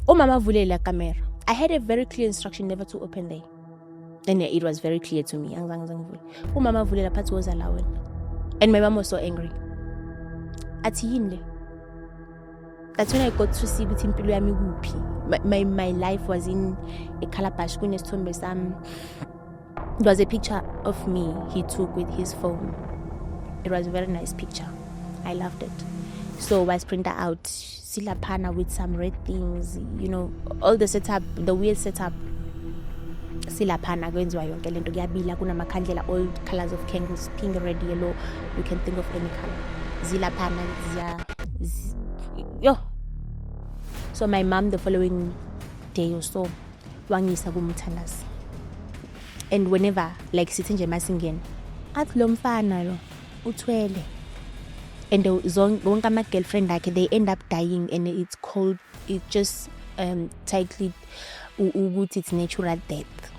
Mama vulela camera. I had a very clear instruction never to open there. And it was very clear to me. Mama vulela phathi was allowed. And my mom was so angry. Athi yini le? That's when I got to see ukuthi impilo yami kuphi. My life was in a calabash kunesithombe sami. It was a picture of me he took with his phone. It was a very nice picture. I loved it. So I printed out silapana with some red things, you know, all the setup, the weird setup. Silapana kwenziwa yonke lento kuyabila kunamakhandlela, all colors of candles, pink, red, yellow. You can think of any color. Zilapana yo. So my mom the following day or so wangisa kumthandazi. And whenever like sitting nje masingena athi lo mfana lo uthwele. And wonke ama girlfriend akhe they end up dying, and it's called, it just tightly ukuthi it's natural death,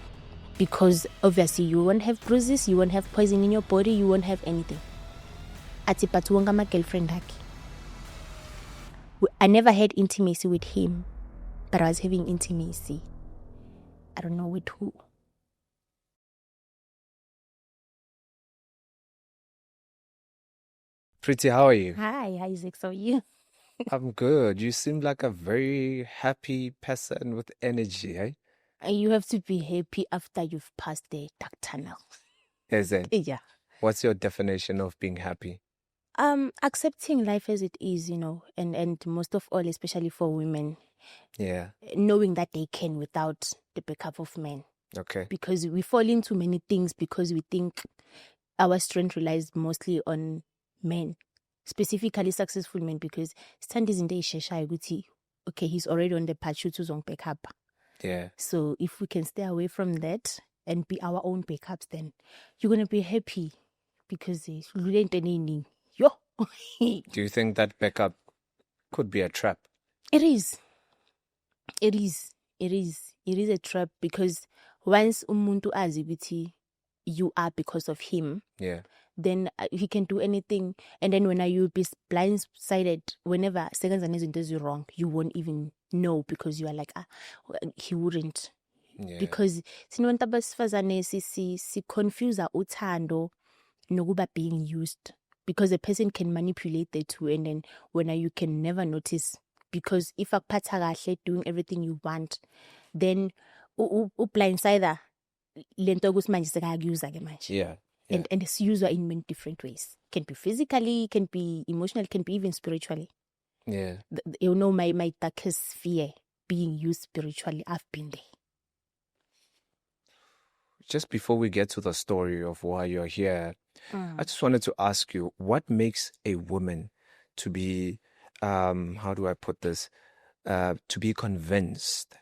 because obviously you won't have bruises, you won't have poison in your body, you won't have anything. Ati but wonke ama girlfriend akhe. I never had intimacy with him, but I was having intimacy, I don't know with who. Pretty, how are you? Hi Isaac, so are you? I'm good. You seem like a very happy person with energy, eh? You have to be happy after you've passed the dark tunnel. Is it? Yeah. What's your definition of being happy? Accepting life as it is, you know, and most of all, especially for women, Yeah. knowing that they can without the backup of men. Okay. Because we fall into many things because we think our strength relies mostly on men, specifically successful men, because stand is in the ishesha, okay, he's already on the path to zong backup. Yeah. So if we can stay away from that and be our own backups, then you're gonna be happy, because yo. Do you think that backup could be a trap? It is a trap, because once umuntu azi ukuthi you are because of him, Yeah. then he can do anything, and then when you be blindsided, whenever seconds and izinto is wrong, you won't even know, because you are like, he wouldn't. Yeah. Because sinobantu abasifazane si confuse uthando nokuba being used, because a person can manipulate the two, and then when you can never notice, because if akuphatha kahle doing everything you want, then blindsider lento ukuthi manje sekayakuyuza ke manje. Yeah. And it's used in many different ways. Can be physically, can be emotional, can be even spiritually. Yeah. You know, my darkest fear, being used spiritually, I've been there. Just before we get to the story of why you're here, I just wanted to ask you, what makes a woman to be, how do I put this, to be convinced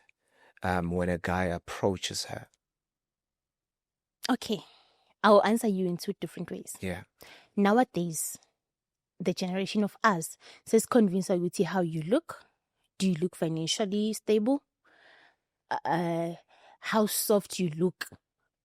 when a guy approaches her? Okay, I'll answer you in two different ways. Yeah. Nowadays, the generation of us says convince you with how you look. Do you look financially stable? How soft you look.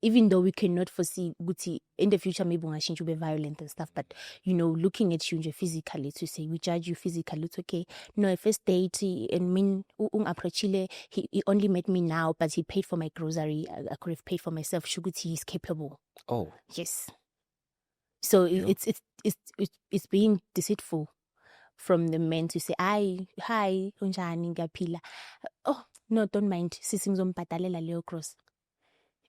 Even though we cannot foresee Guti in the future, maybe you'll be violent and stuff, but you know, looking at you physically to say we judge you physically, it's okay. No, if first date and mean approachile, he only met me now, but he paid for my grocery. I could have paid for myself. Shuguti is capable. Oh, yes. So it's being deceitful from the men to say, hi, unjani ngapila. Oh no, don't mind. Sisingzombhadalela leo gross.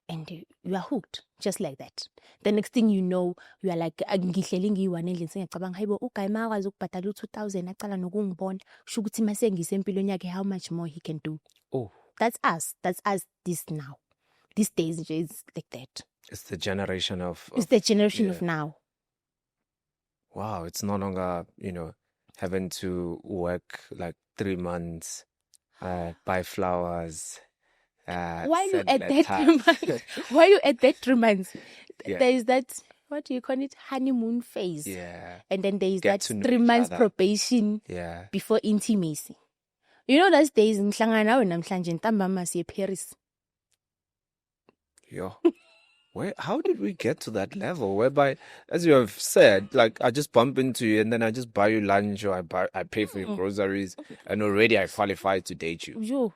And you are hooked, just like that. The next thing you know, you are like, ngihleli ngiyi-one endlini sengiyacabanga, hayibo uguy makwazi ukubhadala u-2,000 acala nokungibona sho ukuthi mase ngisempilweni yakhe, how much more he can do. Oh, that's us this now. These days it's like that. It's the generation of the generation of now. Wow, it's no longer, having to work like 3 months, buy flowers. Why you at that 3 months? Why you at that 3 months? Yeah. There is that, what do you call it, honeymoon phase. Yeah. And then there is that 3 months probation. Yeah. Before intimacy. You know those days ngihlangana nawe namhlanje ntambama siye Paris. Yo. How did we get to that level whereby, as you have said, like I just bump into you and then I just buy you lunch, or I pay for your groceries, and already I qualify to date you? Yo,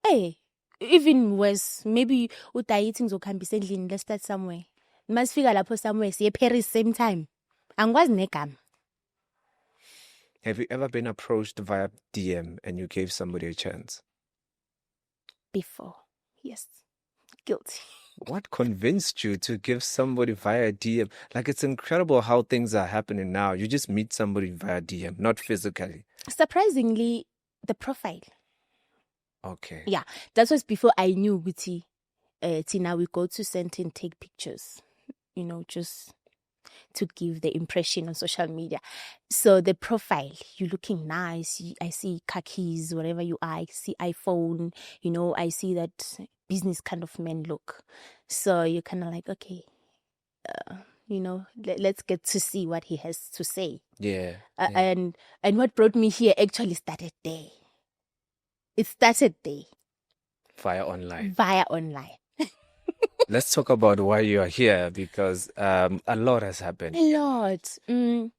Hey, even worse, maybe utayithi ngizokuhambisa endlini, let's start somewhere. Masifika lapho somewhere, siye Paris same time. Angikwazi negama. Have you ever been approached via DM and you gave somebody a chance? Before, yes. Guilty. What convinced you to give somebody via DM? Like, it's incredible how things are happening now. You just meet somebody via DM, not physically. Surprisingly, the profile. Okay. Yeah, that was before I knew Guti. Tina, we go to Senti and take pictures, just to give the impression on social media. So the profile, you're looking nice. I see khakis, wherever you are. I see iPhone, I see that business kind of man look. So you're kind of like, okay, let's get to see what he has to say. Yeah. And what brought me here actually started there. It started there. Via online. Let's talk about why you are here, because a lot has happened. A lot. Mina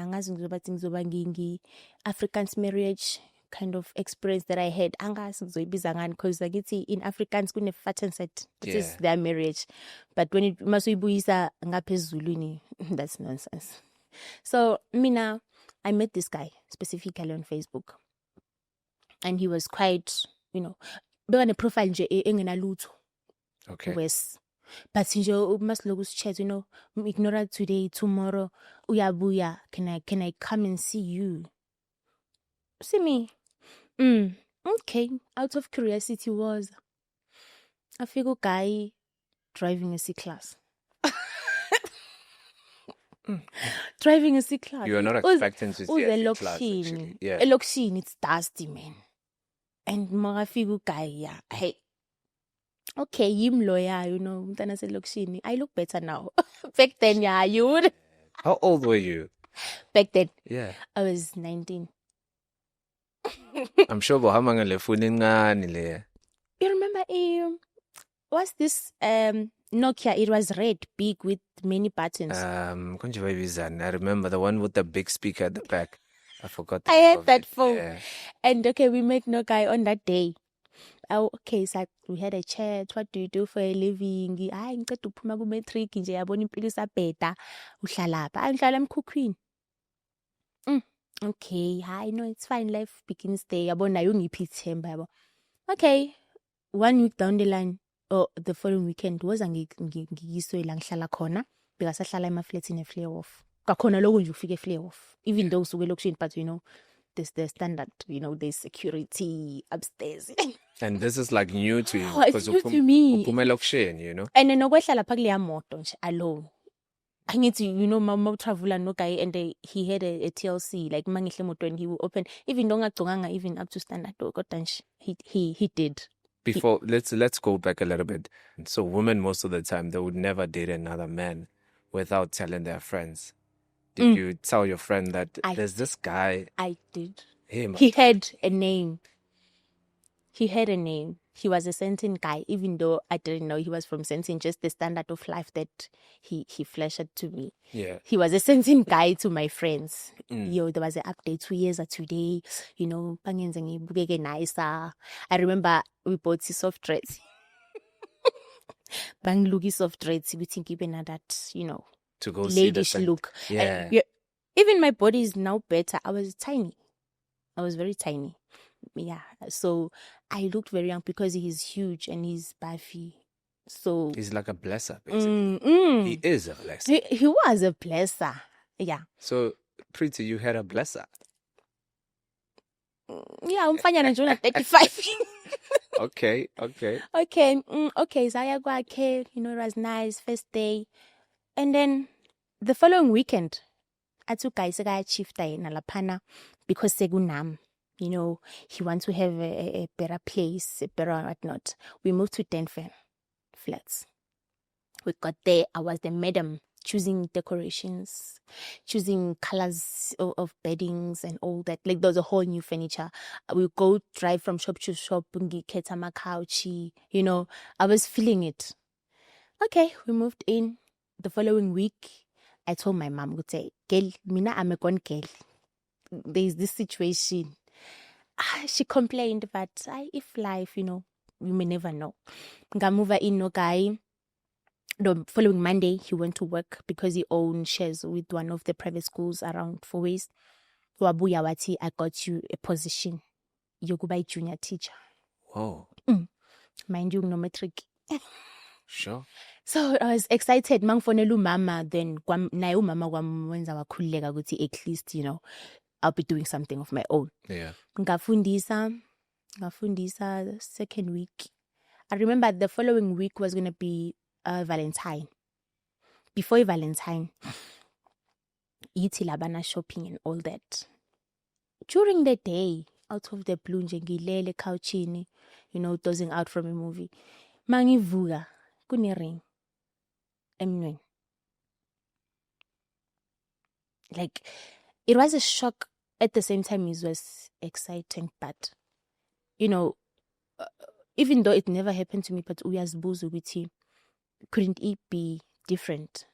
angazi ngizoba ngingi Afrikaans marriage kind of experience that I had. Angazi ngizoyibiza ngani, because ngakithi in Afrikaans kune fat and set. It is their marriage. But when it masuyibuyisa ngaphezulwini, that's nonsense. So mina, I met this guy specifically on Facebook. And he was quite, bekane profile nje engenalutho. Okay. Wes. But nje masiloku chat, ignore today, tomorrow, uyabuya, can I come and see you? See me? Okay. Out of curiosity was a figure guy driving a C-Class. Driving a C-Class. You are not expecting to see a C-Class, actually. Yeah. A Lokshin, it's dusty, man. And mga figure guy, yeah. Hey. Okay, yim lawyer, mtana se Lokshini. I look better now. Back then, yeah, you would. How old were you? Back then? Yeah. I was 19. I'm sure bohamanga lefuni ngani le. You remember what's this Nokia? It was red, big with many buttons. I remember the one with the big speaker at the back. I forgot. I had that phone. Yeah. And okay, we met Nokia on that day. Okay, so we had a chat. What do you do for a living? Ngicela ukuphuma ku matric nje yabona impilo isabheda. Uhlala lapha. Ngihlala eMkhukhwini. Okay, I know it's fine. Life begins there. Yabona ungiphi ithemba yabo. Okay, 1 week down the line, or the following weekend, was ngiyiswe la ngihlala khona. Bekasahlala ema-flats in a flare off. Kakhona lokho nje ufike flare off. Even though usuke elokushini, but there's the standard, there's security upstairs. And this is like new to you. Oh, it's new to me. And then nokwehla lapha kuleya moto nje alone. I need to, mama traveler no guy, and he had a TLC, like mangihle moto, and he will open, even though ngagconganga even up to standard, he did. Before, let's go back a little bit. So women, most of the time, they would never date another man without telling their friends. Did you tell your friend that there's this guy? I did. Him. He had a name. He was a Sentin guy, even though I didn't know he was from Sentin, just the standard of life that he flashed to me. Yeah. He was a Sentin guy to my friends. There was an update 2 years or today, pangenze ngibukeke nicer. I remember we bought soft dreads. Bangluki soft dreads, we think even at that, to go see the ladish look. Yeah. Even my body is now better. I was tiny. I was very tiny. Yeah. So I looked very young because he's huge and he's buffy. So he's like a blesser, basically. He is a blesser. He was a blesser. Yeah. So, Pretty, you had a blesser. Yeah, umfanyana nje una 35. Okay. Okay, saya kwakhe, it was nice, first day. And then the following weekend, atu guys shifta yena laphana because segunam, he wants to have a better place, a better whatnot. We moved to Denver flats. We got there. I was the madam choosing decorations, choosing colors of beddings and all that. Like there was a whole new furniture. We go drive from shop to shop, ngikhetha makauchi, I was feeling it. Okay, we moved in. The following week, I told my mom, girl, mina I'm a gone girl. There's this situation. She complained, but if life, you may never know. Ngamuva in no guy. The following Monday, he went to work because he owned shares with one of the private schools around Four Ways. Wabuya wati, I got you a position. Yokuba junior teacher. Oh, Mind you, no metric. sure. So I was excited. Mangfonelu mama, then nayo mama wenza wakhuleka ukuthi at least, I'll be doing something of my own. Yeah. Ngafundisa second week. I remember the following week was going to be Valentine. Before Valentine, yithi labana shopping and all that. During the day, out of the blue, nje ngilele couchini, dozing out from a movie. Mangivuka, kune ring. Emnweni. Like, it was a shock at the same time. It was exciting, but even though it never happened to me, but uyazibuza ukuthi couldn't it be different?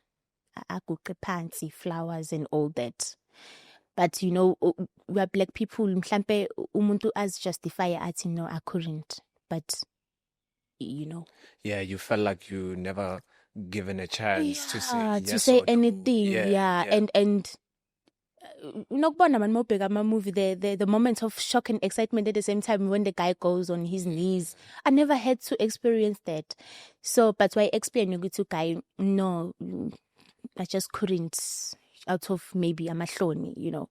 Aguqe phansi, flowers and all that. But we are black people. Mhlampe umuntu as justify athi no, I couldn't. But Yeah, you felt like you never given a chance to say yes to say or no. anything. Yeah. And unokubona man mawubheka ama-movie the moments of shock and excitement at the same time when the guy goes on his knees. I never had to experience that. So but why explain ukuthi guy no, I just couldn't, out of maybe amahloni,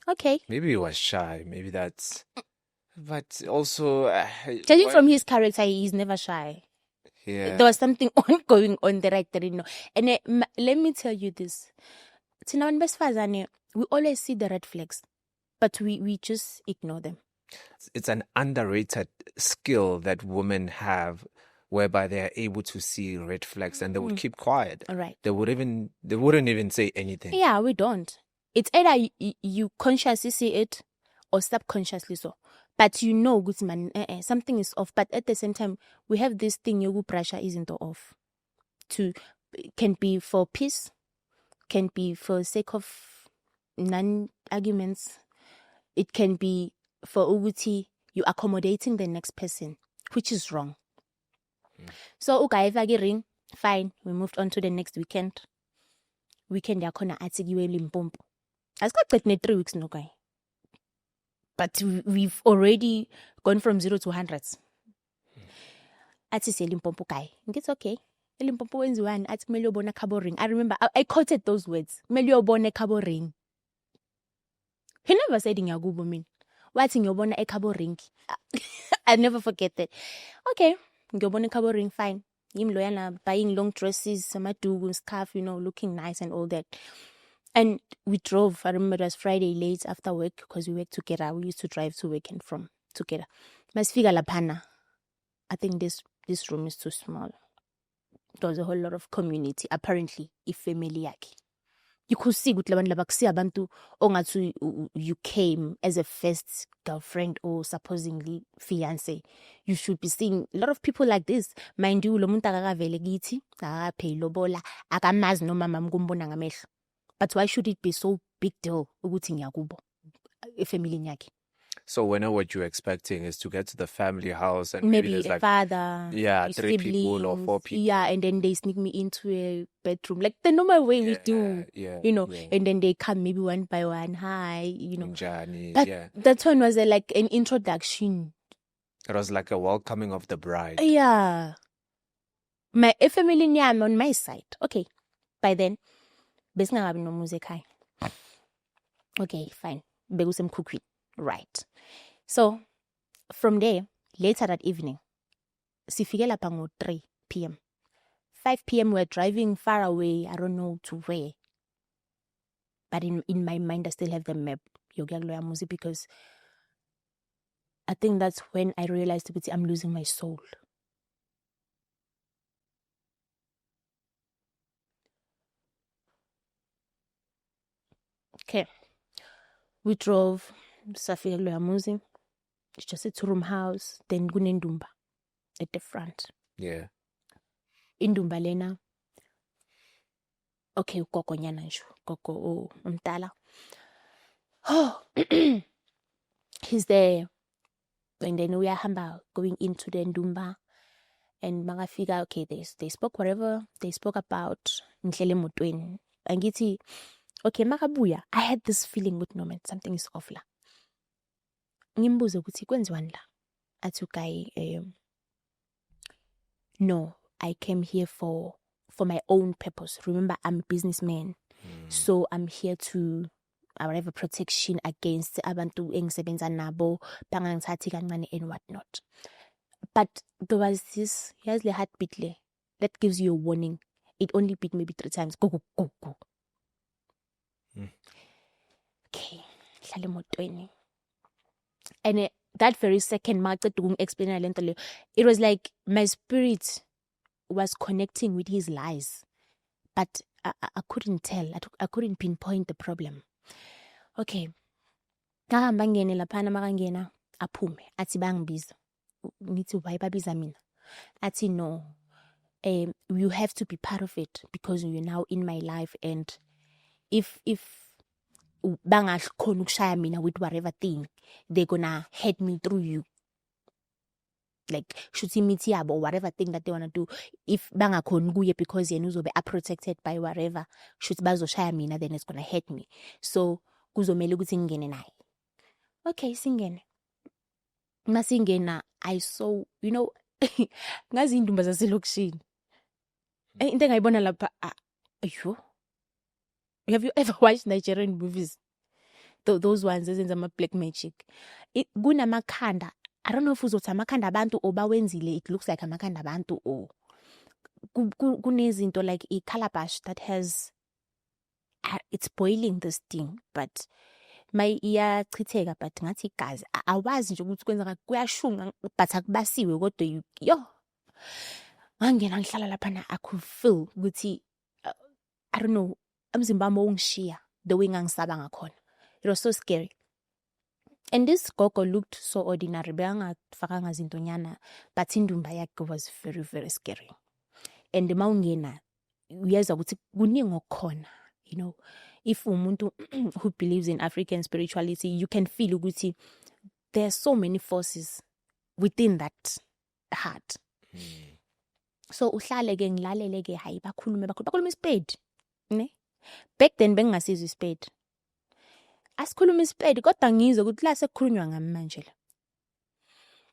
Okay. Maybe he was shy. Maybe that's. But also, Judging from his character, he's never shy. Yeah. There was something going on there I didn't know. And let me tell you this. Tina besifazane, we always see the red flags, but we just ignore them. It's an underrated skill that women have, whereby they are able to see red flags and they would keep quiet. All right. They wouldn't even say anything. Yeah, we don't. It's either you consciously see it or subconsciously so. But good man, something is off. But at the same time, we have this thing, yogu pressure isn't off. Can be for peace, can be for sake of non-arguments. It can be for uguti, you accommodating the next person, which is wrong. So, ukaiva ring, fine. We moved on to the next weekend. Weekend yakona atigiwe Limpopo. I've got 3 weeks no guy. But we've already gone from 0 to hundreds. Ati se Limpopo guy. It's okay. Limpopo wenziwani athi kumele uyobona khabo ring. I remember I quoted those words. Kumele uyobona ekhabo ring. He never said ngiyakubo mina. Wathi ngiyobona ekhabo ring. I never forget that. Okay, ngiyobona ekhabo ring, fine. Yimloyana buying long dresses, amaduku, scarf, looking nice and all that. And we drove. I remember it was Friday late after work because we worked together. We used to drive to work and from together. Masifika laphana. I think this room is too small. There was a whole lot of community. Apparently, if family yakhe. You could see ukuthi labantu laba kusiya abantu ongathi you came as a first girlfriend or supposedly fiance. You should be seeing a lot of people like this. Mind you, lo muntu akakavele kithi, akaphe ilobola, akamazi nomama mkumbona ngamehlo. But why should it be so big deal ukuthi ngiyakubo efamilini yakhe? So when what you're expecting is to get to the family house and maybe there's a like father, 3 people or 4 people. Yeah, and then they sneak me into a bedroom like the normal way we do. Yeah. And then they come maybe one by one. Hi, Njani, But yeah. that one was like an introduction. It was like a welcoming of the bride. Yeah. My family nyami on my side. Okay. By then, besingabi nomuzi ekhaya. Okay, fine. Bekusemkhukhwini. Right. So, from there, later that evening, sifike lapha ngo 3 p.m. 5 p.m. we're driving far away, I don't know to where. But in my mind, I still have the map, Yogyagloya Muzi, because I think that's when I realized that I'm losing my soul. Okay. We drove, safika kuloya muzi. It's just a 2-room house. Then kunendumba at the front. Yeah. Indumba lena. Okay, ugogo nyana nje. Gogo umdala. Oh, he's there And then uyahamba going into the Ndumba. And makafika, okay, they spoke whatever they spoke about. Ngihlele emotweni. Angithi, okay, makabuya. I had this feeling with no man, something is off la. Ngimbuze ukuthi kwenziwani la? Athi uGayi, no, I came here for my own purpose. Remember, I'm a businessman. So I'm here to whatever protection against abantu engisebenza nabo, bangangithathi kancane and whatnot. But there was this, here's the heartbeat le, that gives you a warning. It only beat maybe 3 times. Go, go, go, go. Okay, hlale emotweni. And that very second, it was like my spirit was connecting with his lies. But I couldn't tell. I couldn't pinpoint the problem. Okay. Ngahamba ngene laphana makangena aphume athi bangibiza. Ngithi why babiza mina? Athi no. You have to be part of it because you're now in my life, and if bangakhona ukushaya mina with whatever thing, they're gonna head me through you. Like shuthi imithi yabo or whatever thing that they want to do, if bangakhona kuye because yena uzobe protected by whatever, shuthi bazoshaya mina, then it's gonna hurt me. So kuzomela ukuthi ngingene naye. Okay, singene. Masingena, I saw, ngazi indumba zaselokishini. Into engayibona lapha, ayo. Have you ever watched Nigerian movies? Those ones ezenza ama black magic. Kunamakhanda. I don't know if uzothi amakhanda abantu or bawenzile, it looks like amakhanda abantu, or kunezinto like a calabash that has, it's boiling this thing, but my iyachitheka, but ngathi igazi awazi nje ukuthi kwenzeka kuyashunga, but akubasiwe kodwa yo ngangena ngihlala lapha I could feel ukuthi I don't know, umzimba wami ungishiya the way ngangisaba ngakhona. It was so scary. And this gogo looked so ordinary, bekangafakanga zintonyana, but indumba yakhe was very, very scary. And mawungena uyezwa ukuthi kuningi okukhona, if umuntu who believes in African spirituality, you can feel ukuthi there are so many forces within that heart. So uhlale ke ngilalele ke, hayi bakhuluma iSpedi, ne? Back then bengingasizwe iSpedi. Asikhuluma iSpedi kodwa ngizwe ukuthi la sekukhulunywa ngami manje la.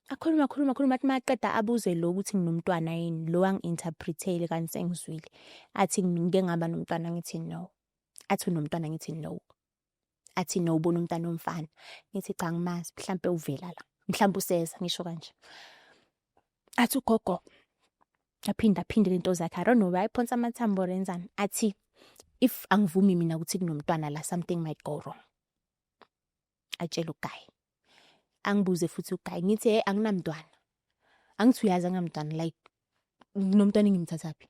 Akhuluma athi maqeda abuze lo ukuthi nginomntwana yini, lo angi-interpretele kanti sengizwile. Athi ngike ngaba nomntwana, ngithi no. Athi unomntwana, ngithi no. Athi no, ubona umntwana omfana. Ngithi cha ngimazi, mhlambe uvela la. Mhlambe useza, ngisho kanje. Athi ugogo aphinda lento zakhe. I don't know why iphonsa amathambo renzani. Athi if angivumi mina ukuthi kunomntwana la, something might go wrong. Atshela uGayi. Angibuze futhi uGayi, ngithi anginamntwana. Angithi uyazi anginamntwana, like nginomntwana ngimthathaphi.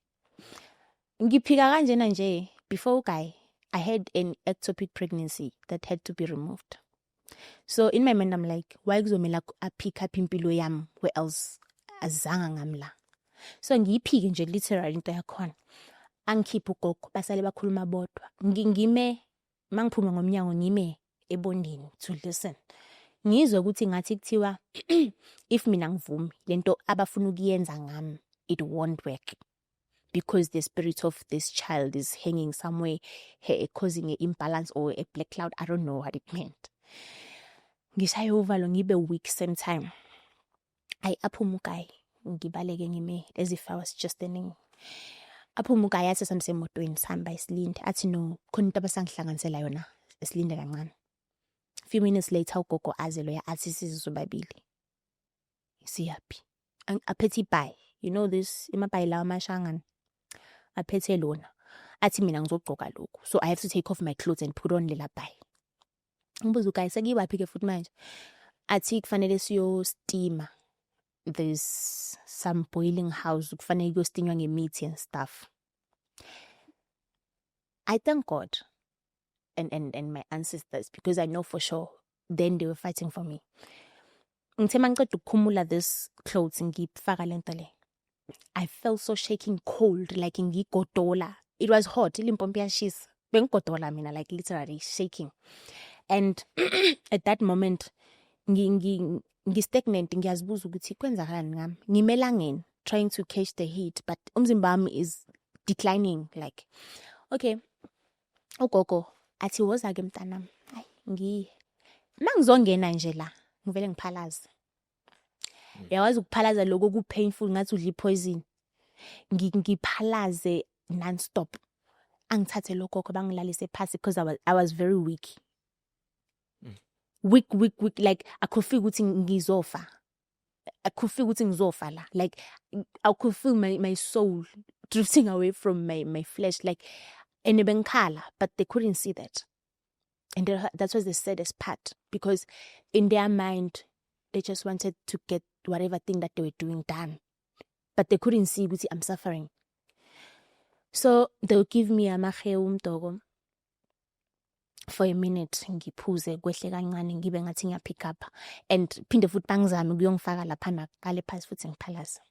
Ngiphika kanjena nje before uGayi, I had an ectopic pregnancy that had to be removed. So in my mind I'm like, why kuzomela apick up impilo yami where else azanga ngamla. So ngiyiphike nje literally into yakhona. Angikhipha ugogo basale bakhuluma bodwa. Ngime mangiphuma ngomnyango ngime ebondini to listen. Ngizwe ukuthi ngathi kuthiwa if mina ngivumi lento abafuna ukuyenza ngami, it won't work. Because the spirit of this child is hanging somewhere, causing an imbalance or a black cloud. I don't know what it meant. Ngishaye uvalo ngibe weak same time. Aphuma uGayi ngibaleke ngime as if I was just standing. Aphuma uGayi athi samsemotweni sihamba isilinde. Athi no, khona into abasangihlanganisela yona, isilinde kancane. Few minutes later ugogo azelo ya athi sizobabili. Siyapi. Aphethe ibhayi. This imabhayi lawa amashangana. Aphethe lona. Athi mina ngizogqoka lokho. So I have to take off my clothes and put on lela bhayi. Ngibuza uGayi sekuyiwaphi ke futhi manje? Athi kufanele siyo steamer. There's some boiling house kufanele kuyostinywa ngemithi and stuff. I thank God and my ancestors, because I know for sure then they were fighting for me. Ngithe mangiceda ukukhumula this clothes ngifaka lento le, I felt so shaking cold, like ngigodola. It was hot, ilimpompi yashisa. Bengigodola mina, like literally shaking. And at that moment ngistagnant ngiyazibuza ukuthi kwenzakalani ngami ngimelangeni trying to catch the heat but umzimba wami is declining like okay ugogo athi woza ke mntanami hayi mangizongena nje la ngivele ngiphalaze yawazi ukuphalaza lokho ku painful ngathi udla poison ngiphalaze non-stop angithathe lokho bangilalise phansi because I was very weak weak like I could feel ukuthi ngizofa la like I could feel my soul drifting away from my flesh like and bengikhala but they couldn't see that and that was the saddest part because in their mind they just wanted to get whatever thing that they were doing done but they couldn't see ukuthi I'm suffering so they'll give me amahewu umdoko for a minute ngiphuze kwehle kancane ngibe ngathi ngiya pick up and phinde futhi bangizame ukuyongifaka lapha kale phasi futhi ngiphalaza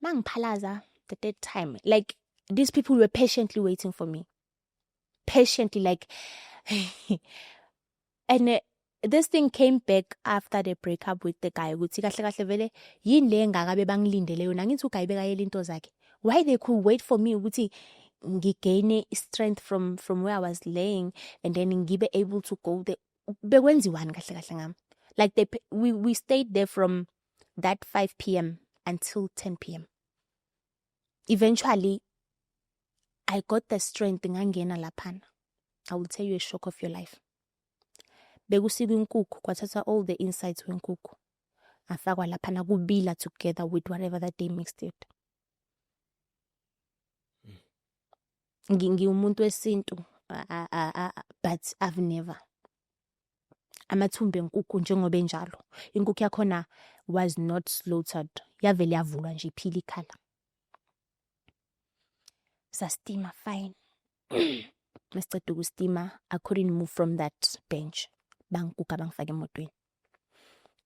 mangiphalaza the third time like these people were patiently waiting for me patiently like and this thing came back after the breakup with the guy ukuthi kahle kahle vele yini le ngakabe bangilindele yona ngithi ugayi bekayela into zakhe why they could wait for me ukuthi ngigain strength from where I was laying and then ngibe able to go there bekwenziwani kahle kahle ngami like we stayed there from that 5 p.m. until 10 p.m. Eventually I got the strength ngangena laphana I will tell you a shock of your life bekusika inkukhu kwathatha all the insides wenkukhu afakwa laphana kubila together with whatever that they mixed it ngiwumuntu wesintu but I've never amathumbe enkukhu njengoba enjalo inkukhu yakhona was not slaughtered yavele yavulwa nje iphila ikhala sastima fine masiceda ukustima I couldn't move from that bench bangikuka bangifaka emotweni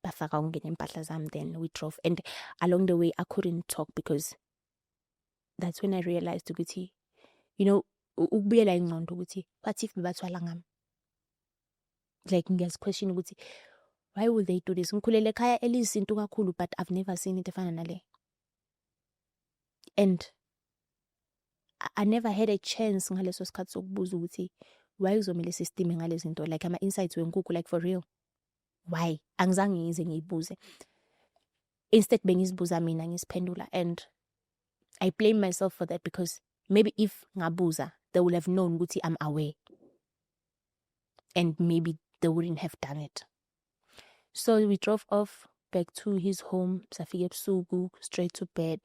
bafaka ungena impahla zami then we drove and along the way I couldn't talk because that's when I realized ukuthi you know ukubuyela ingqondo ukuthi what if bebathwala ngami like ngiyazi question ukuthi why would they do this ngikhulele ekhaya elizinto kakhulu but I've never seen it efana nale and I never had a chance ngaleso sikhathi sokubuza ukuthi why uzomela system ngalezi zinto like ama insights wenkukhu like for real why angizange ngize ngiyibuze instead bengizibuza mina ngisiphendula and I blame myself for that because maybe if ngabuza they would have known ukuthi I'm aware and maybe they wouldn't have done it so we drove off back to his home safika ebusuku straight to bed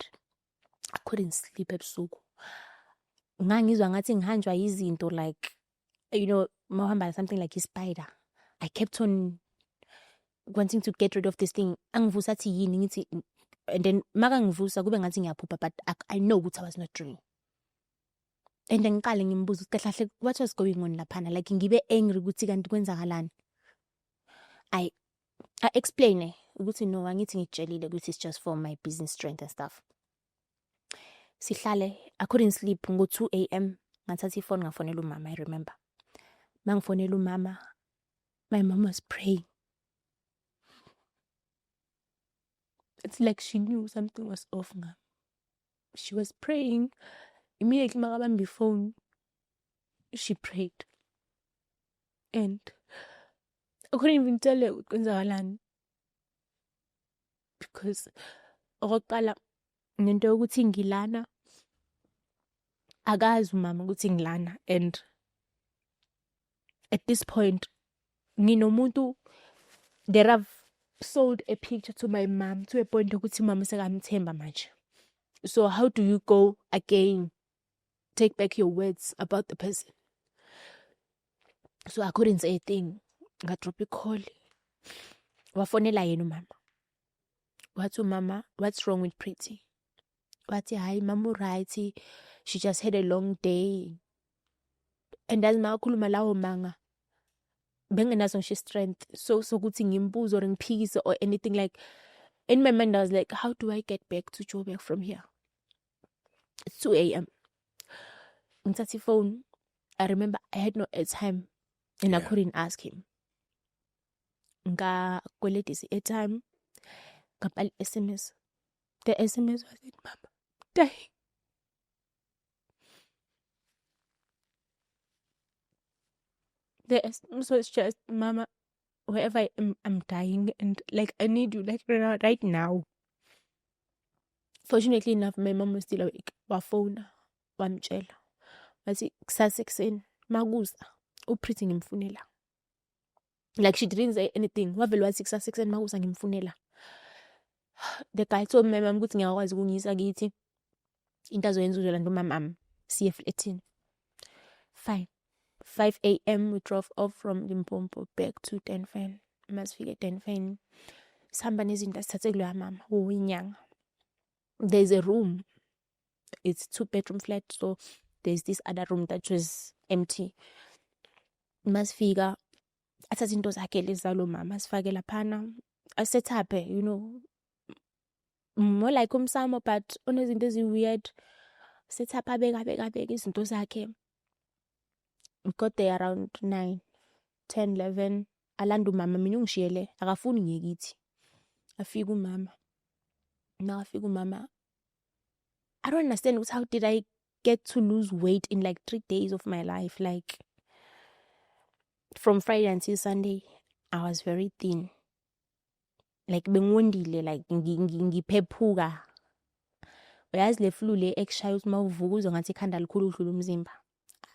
I couldn't sleep ebusuku ngangizwa ngathi ngihanjwa izinto like you know mahamba something like a spider I kept on wanting to get rid of this thing angivusa athi yini ngithi and then maka ngivusa kube ngathi ngiyaphupha but I know ukuthi I was not dreaming and then ngiqale ngimbuza ukuthi kahle what was going on laphana like ngibe angry ukuthi kanti kwenzakalani I explain ukuthi no angithi ngitshelile ukuthi it's just for my business strength and stuff sihlale I couldn't sleep ngo 2 a.m. ngathatha ifone ngafonela umama I remember mangifonela umama my mom was praying it's like she knew something was off ngam she was praying immediately makabamba phone she prayed and I couldn't even tell her kwenzakalani because okokuqala ngento yokuthi ngilana akazi umama ukuthi ngilana and at this point nginomuntu there I've sold a picture to my mom to a point ukuthi mama sekamthemba manje so how do you go again take back your words about the person so I couldn't say a thing ngadrop a call wafonela yena umama wathi mama what's wrong with Pretty wathi hayi mama right she just had a long day and as makhuluma lawo manga bengenazo ngisho strength so ukuthi ngimbuzo or ngiphikise or anything like in my mind I was like how do I get back to Joburg from here it's 2 a.m. ngithatha phone I remember I had no airtime and I couldn't ask him ngakweleta i-airtime, ngabhala i-SMS. The SMS was it, Mama, dying. The SMS was just, Mama, wherever I am, I'm dying, and like I need you like right now. Fortunately enough, my mom was still awake. Wafona, wamtshela. Wathi kusasa ekuseni makuza uPretty ngimfunela. Like she didn't say anything. Wavele wathi kusasa ekuseni makuza ngimfunela. The guy told my mom ukuthi ngiyakwazi ukungisa kithi. Into azoyenza uzolanda umama siye flatini. Fine. 5 a.m. we drove off from Limpopo back to Denfern. Masifike Denfern. Sihamba nezinto asithathe kuloya mama uyinyanga. There's a room. It's 2-bedroom flat, so there's this other room that was empty. Masifika athathe into zakhe lezalo mama asifake laphana. I set up, you know, more like umsamo, but unezinto ezi-weird. Set up abeka izinto zakhe. We got there around 9, 10, 11. Alanda umama mina ungishiyele akafuni ngiye kithi. Afika umama. Now afika umama. I don't understand how did I get to lose weight in like 3 days of my life. Like from Friday until Sunday, I was very thin. Like bengiwondile, like ngiphephuka. Uyazi le flu le ekshaya ukuthi mawuvuka uzwe ngathi ikhanda likhulu udlula umzimba.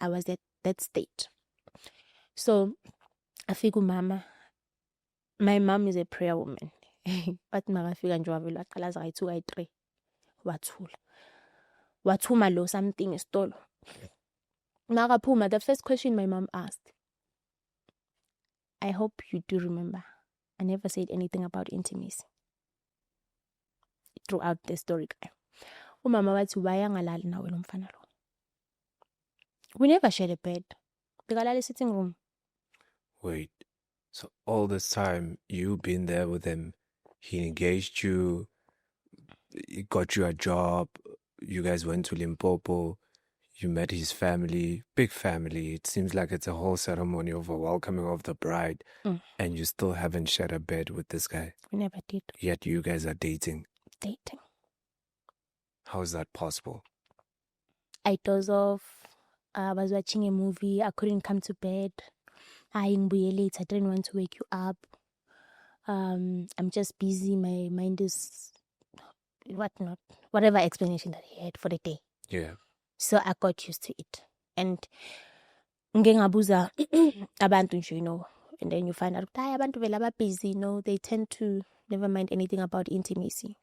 I was at that state. So afika umama. My mom is a prayer woman. But makafika nje wavela waqalaza kayi-2 kayi-3 wathula. Wathuma lo something esitolo. Nakaphuma, the first question my mom asked, I hope you do remember, I never said anything about intimacy throughout the story. Umama wathi wayangalali nawe lo mfana lo. We never shared a bed. Bekalala sitting room. Wait, so all this time you been there with him, he engaged you, he got you a job, you guys went to Limpopo, you met his family, big family. It seems like it's a whole ceremony of a welcoming of the bride, and you still haven't shared a bed with this guy. We never did. Yet you guys are dating. Dating. How is that possible? I dozed off. I was watching a movie. I couldn't come to bed. I didn't want to wake you up. I'm just busy. My mind is whatnot. Whatever explanation that he had for the day. Yeah. So I got used to it. And ngengabuza abantu nje, you know, and then you find out abantu vele busy, you know, they tend to never mind anything about intimacy.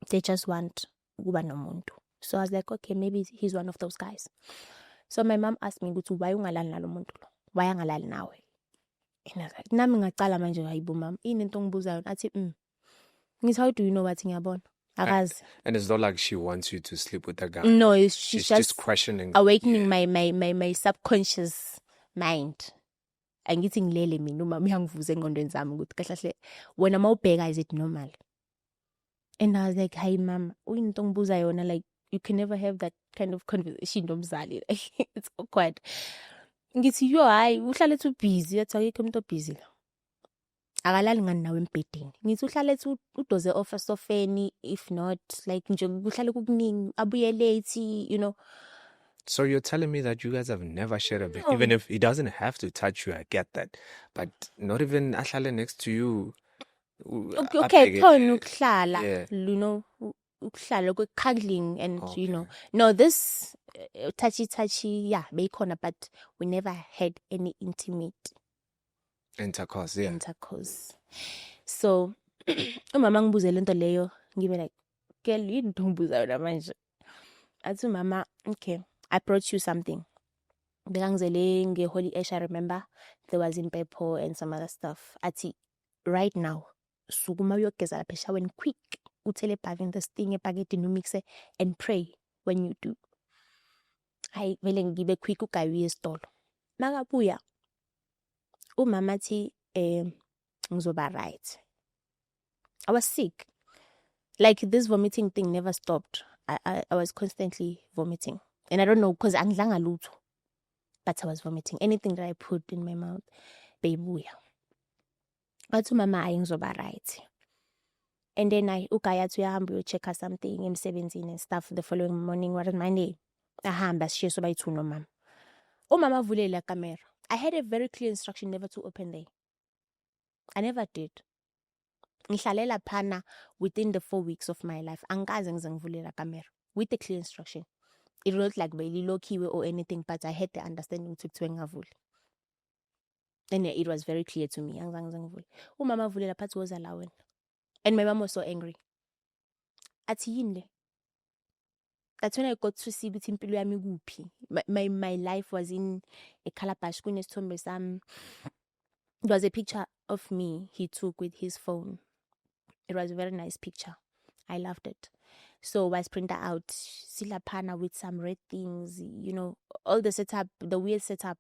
They just want ukuba nomuntu. So I was like, okay, maybe he's one of those guys. So my mom asked me, why ungalali nalo muntu lo? Why angalali nawe? And I was like, nami ngacala manje hayibo mama. Ini into ngibuzayo nathi ngithi, how do you know what ngiyabona? Akazi. And it's not like she wants you to sleep with that guy. No, she's just questioning, awakening my subconscious mind. Angithi ngilele mina umama uyangivuza engqondweni zami ukuthi kahle kahle wena mawubheka is it normal? And I was like, hi mama, uyinto ngibuza yona, like you can never have that kind of conversation nomzali. It's awkward. Ngithi yo hayi uhlala ethu busy, yathi akekho umuntu busy la. Akalali ngani nawe embedeni. Ngithi uhlala ethu udoze off esofeni, if not like nje uhlala kukuningi abuye late, you know. So you're telling me that you guys have never shared a bed, No. even if he doesn't have to touch you, I get that. But not even ahlale next to you. Okay, khona ukuhlala, Yeah. you know, ukuhlala cuddling and Okay. you know. No, this touchy, yeah, beyikhona, but we never had any intimate Intercourse, yeah. intercourse. So umama ngibuze lento leyo, ngibe like, girl, yini into ngibuza yona manje? Athi mama, okay, I brought you something. Bekangizele nge-Holy Ash, I remember there was in Pepo and some other stuff. Athi, right now, sukuma uyogeza lapha eshaweni quick, uthele bhavini this thing epaketini umixe and pray when you do. Hayi vele ngibe quick ugayi uye esitolo. Makabuya umama athi ngizoba right. I was sick. Like this vomiting thing never stopped. I was constantly vomiting. And I don't know, because angidlanga lutho. But I was vomiting. Anything that I put in my mouth, beyibuya. Wathi umama hayi ngizoba right. And then uGayi athi uyahamba uyo-check-a something emsebenzini and stuff. The following morning was Monday. Ahamba sishiye sobayi-2 nomama. Umama avulele la camera. I had a very clear instruction never to open there. I never did. Ngihlalela phana within the 4 weeks of my life. Angikaze ngize ngivule la camera with a clear instruction. It was not like belilokhiwe or anything, but I had the understanding ukuthi kuthiwe ngavule. And it was very clear to me. Angizange ngize ngivule. Umama avulela phathi woza la wena. And my mom was so angry. Athi yini le? That's when I got to see ukuthi impilo yami kuphi. My life was in a calabash. Kunesithombe sami. It was a picture of me he took with his phone. It was a very nice picture. I loved it. So was printed out silapana with some red things, you know, all the setup, the weird setup.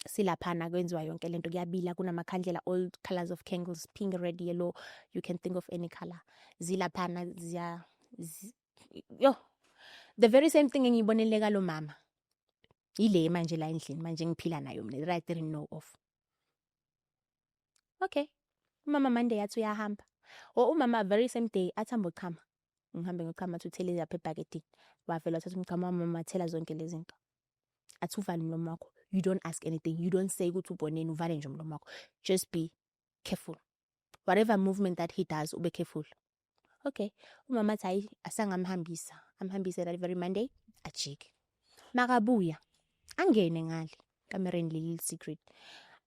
Silapana kwenziwa yonke lento kuyabila kunamakhandlela, all colors of candles, pink, red, yellow, you can think of any color. Zilapana yo, the very same thing engiyibonele kalo mama. Ile manje la endlini manje ngiphila nayo mina that I didn't know of. Okay. Umama Monday yathi uyahamba. Umama very same day athamba uqhama. Ngihambe ngoqhama to tell lapha ebhaketini. Wavela wathatha umqhama wami mathela zonke lezi zinto. Athi uvale umlomo wakho. You don't ask anything. You don't say ukuthi uboneni uvale nje umlomo wakho. Just be careful. Whatever movement that he does, ube careful. Okay. Umama athi hayi asangamhambisa. Amhambise that very Monday ajike. Makabuya. Angene ngale kamereni leli secret.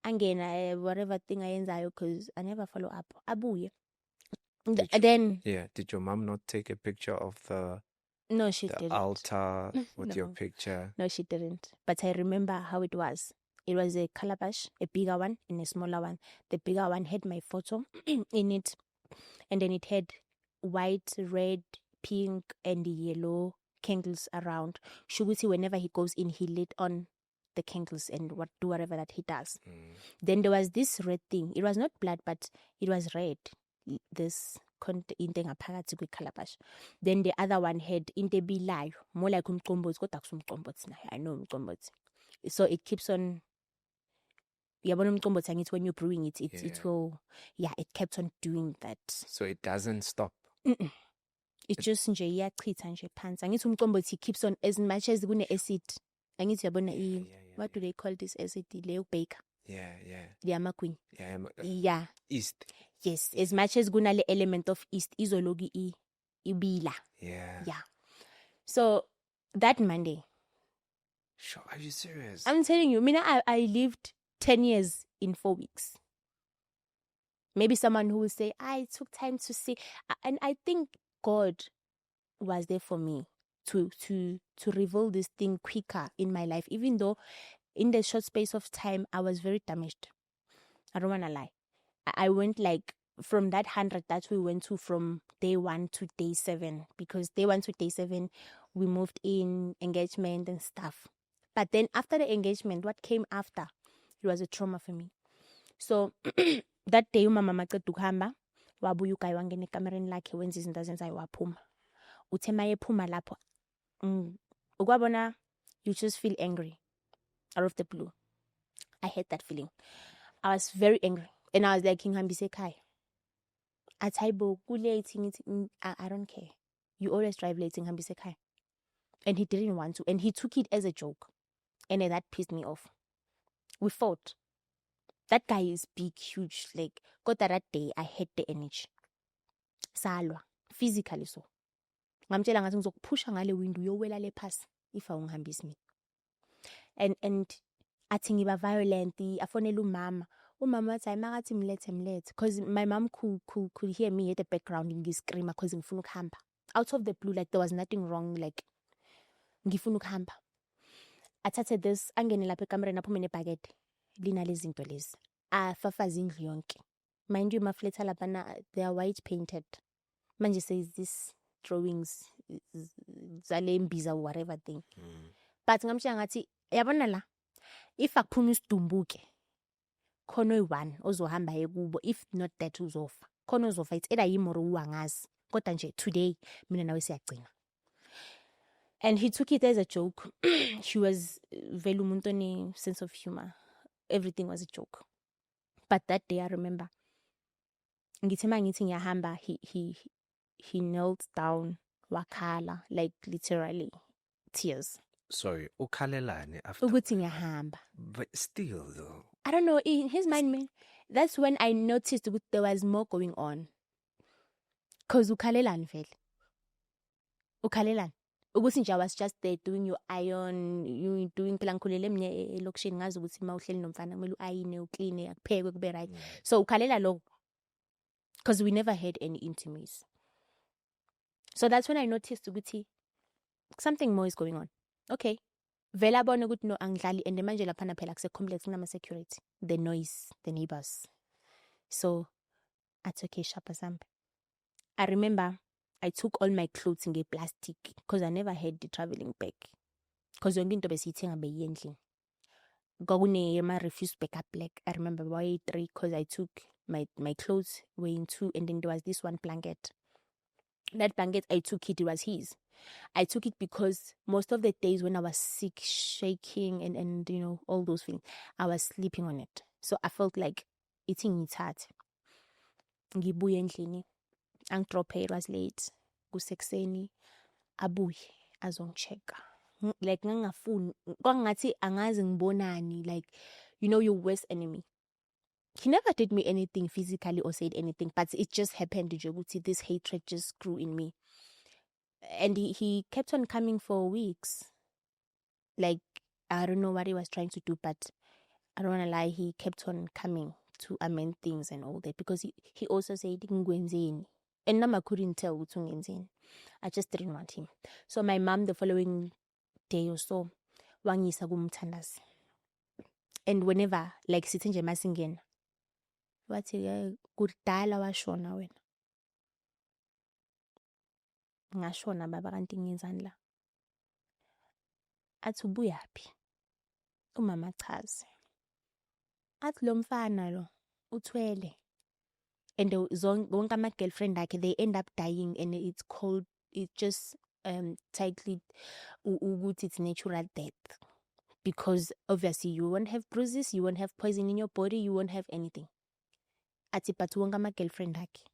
Angena whatever thing ayenzayo because I never follow up. Abuye. Did your mom not take a picture of no, she didn't. Altar with your picture? No, she didn't. But I remember how it was. It was a calabash, a bigger one and a smaller one. The bigger one had my photo in it. And then it had white, red, pink, and yellow candles around. Shuguti, whenever he goes in, he lit on the candles and do whatever that he does. Then there was this red thing. It was not blood, but it was red. This into ngaphakathi kwe-calabash. Then the other one had into ebilayo, more like umqombothi, kodwa akusumqombothi nayo. I know umqombothi. So it keeps on. Yabona umqombothi angithi when you're brewing it, it will, it kept on doing that. So it doesn't stop. It just nje iyachitha nje phansi. Angithi umqombothi keeps on as much as kune acid. Angithi yabona what do they call this acid? Leyo baker. Yamagwini. Yeah. Yeast. Yes, as much as kunale element of yeast izologi ibila. Yeah. So that Monday. Sure, are you serious? I'm telling you, I lived 10 years in 4 weeks. Maybe someone who will say, it took time to see. And I think God was there for me to reveal this thing quicker in my life, even though in the short space of time, I was very damaged. I don't want to lie. I went like from that 100 that we went to from day 1 to day 7, because day 1 to day 7, we moved in, engagement and stuff. But then after the engagement, what came after, it was a trauma for me. So that day, umama maqeda ukuhamba, wabuya uGayi wangena ekamereni lakhe wenza izinto azenzayo waphuma. Uthe maye phuma lapho, ukwabona, you just feel angry out of the blue. I hate that feeling. I was very angry. And I was like, ngihambise ekhaya. Athi hayibo kulate ngithi I don't care. You always drive late, ngihambise ekhaya. And he didn't want to. And he took it as a joke. And that pissed me off. We fought. That guy is big, huge. Like, got that day, I had the energy. Salwa. Physically so. Ngamtshela ngathi ngizokuphusha ngale window uyowela le phasi if awungihambisi mina. And athi ngiba violent, afonela umama. Umama wathi makathi mlethe. Because my mom could hear me at the background ngiscream because ngifuna ukuhamba. Out of the blue, like there was nothing wrong, like ngifuna ukuhamba. Athathe this, angene lapha ekamereni aphume nebhakede. Lina lezi zinto lezi. Afafaza indlu yonke. Mind you, mafletha lapha they are white painted. Manje says this drawings zale mbiza whatever thing. But ngamshiya ngathi yabona la, if akuphuma isidumbuke khona oyi-1 ozohamba yekubo, if not that uzofa. Khona uzofa, it's either yimi or uwangazi. Kodwa nje today mina nawe siyagcina. And he took it as a joke. She was vele umuntu one sense of humor. Everything was a joke. But that day I remember ngithi mangithi ngiyahamba, he knelt down wakhala, like literally tears. Sorry, ukhalelane after. Ukuthi ngiyahamba. But still though. I don't know, in his mind, that's when I noticed there was more going on. Cause ukhalelani vele. Ukhalelani. Ukuthi nje I was just there doing your iron, you doing phela ngikhulele mina elokishini ngazi ukuthi mawuhleli nomfana kumele uayine, ukline, akuphekwe kube right. So ukhalela lo. Cause we never had any intimacy. So that's when I noticed ukuthi something more is going on. Okay. Vela abone ukuthi no angidlali and manje laphana phela kuse complex kunama security, the noise, the neighbors. So athi okay shapa sambe. I remember I took all my clothes in plastic because I never had the traveling bag. Because yonke into besiyithenga beyendlini. Kwakune ma refuse backup black. I remember why 3 because I took my clothes were in 2 and then there was this one blanket. That blanket I took it was his. I took it because most of the days when I was sick, shaking and you know all those things, I was sleeping on it. So I felt like eating it hard. Ngibuye endlini, angidrophe, it was late. Kusekuseni abuye azongichecka. Like ngangafuni, kwangathi angazi ngibonani, like you know your worst enemy. He never did me anything physically or said anything, but it just happened to this hatred just grew in me. And he kept on coming for weeks. Like, I don't know what he was trying to do, but I don't want to lie, he kept on coming to amend things and all that. Because he also said, ngwenzeni. And Nama couldn't tell ukuthi ungenzeni. I just didn't want him. So my mom, the following day or so, wangisa kumthandazi. And whenever, like, sithi nje masingena, wathi kudala washona wena. Ngashona baba kanti ngenzani la. Athi ubuyaphi? Umama chaze. Athi lo mfana lo uthwele. And wonke ama girlfriend akhe they end up dying and it's just tightly ukuthi it's natural death. Because obviously you won't have bruises, you won't have poison in your body, you won't have anything. Athi but wonke ama girlfriend akhe.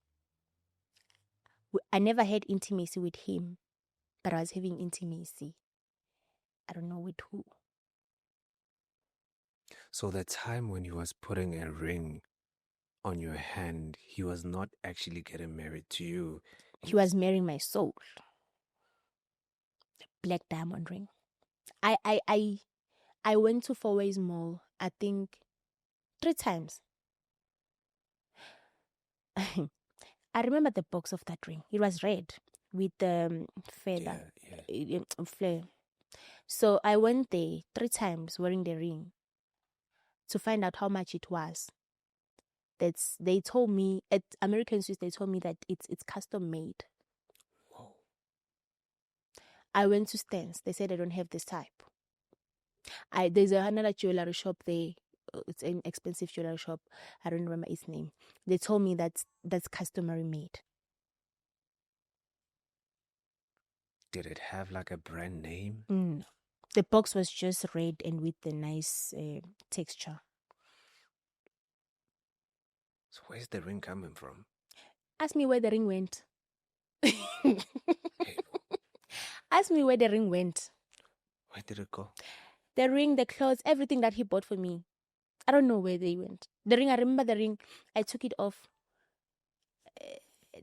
I never had intimacy with him, but I was having intimacy. I don't know with who. So the time when he was putting a ring on your hand, he was not actually getting married to you. He was marrying my soul. The black diamond ring. I went to Fourways Mall, I think 3 times. I remember the box of that ring. It was red with feather, flare. So I went there 3 times wearing the ring to find out how much it was. They told me at American Swiss. They told me that it's custom made. Whoa. I went to Stans. They said I don't have this type. There's another jewelry shop there. It's an expensive jewelry shop. I don't remember its name. They told me that's customary made. Did it have like a brand name? No. The box was just red and with the nice texture. So where's the ring coming from? Ask me where the ring went. Hey, Ask me where the ring went. where did it go? The ring, the clothes, everything that he bought for me. I don't know where they went. The ring, I remember the ring. I took it off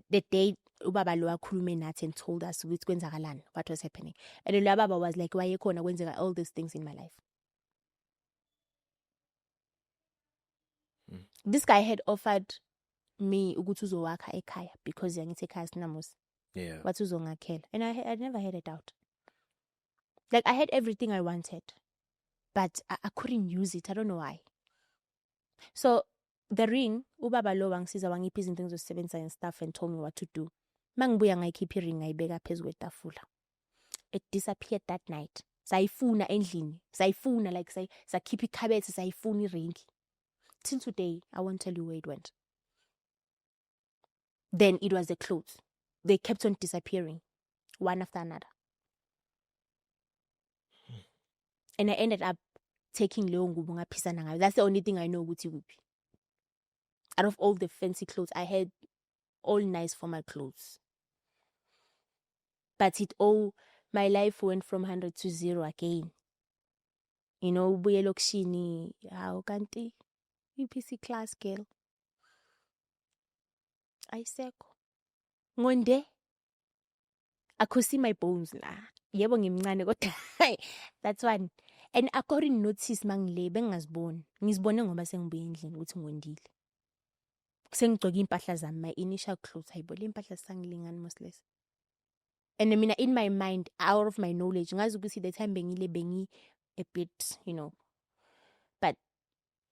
the day ubaba lo akhulume nathi and told us what was happening. And lo baba was like, why khona kwenzeka all these things in my life. This guy had offered me ukuthi uzowakha ekhaya because yangithi ekhaya sinamuzi. Yeah. What uzongakhela. And I never had a doubt. Like I had everything I wanted, but I couldn't use it. I don't know why. So the ring, ubaba lo wangisiza wangipha izinto engizosebenza and stuff and told me what to do. Mangibuya ngayikhipha iring ngayibeka phezu kwetafula. It disappeared that night. Sayifuna endlini. Sayifuna like sakhipha ikhabethe sayifuna iring. Till today, I won't tell you where it went. Then it was the clothes. They kept on disappearing, one after another. And I ended up taking leyo ngubo ngaphisana ngayo. That's the only thing I know ukuthi kuphi. Out of all the fancy clothes, I had all nice formal clothes. But my life went from 100 to 0 again. You know, ubuye lokishini, hawu kanti i-PC class girl. Ayisekho. Ngonde. I could see my bones la. Yebo ngimncane kodwa that's one. And I couldn't notice mangile bengaziboni. Ngizibone ngoba sengibuye endlini ukuthi ngondile. Sengigcoka impahla zami, my initial clothes, hayibo le impahla sangilingani mosles. And I mean, in my mind, out of my knowledge, ngazi ukuthi the time bengi a bit, you know. But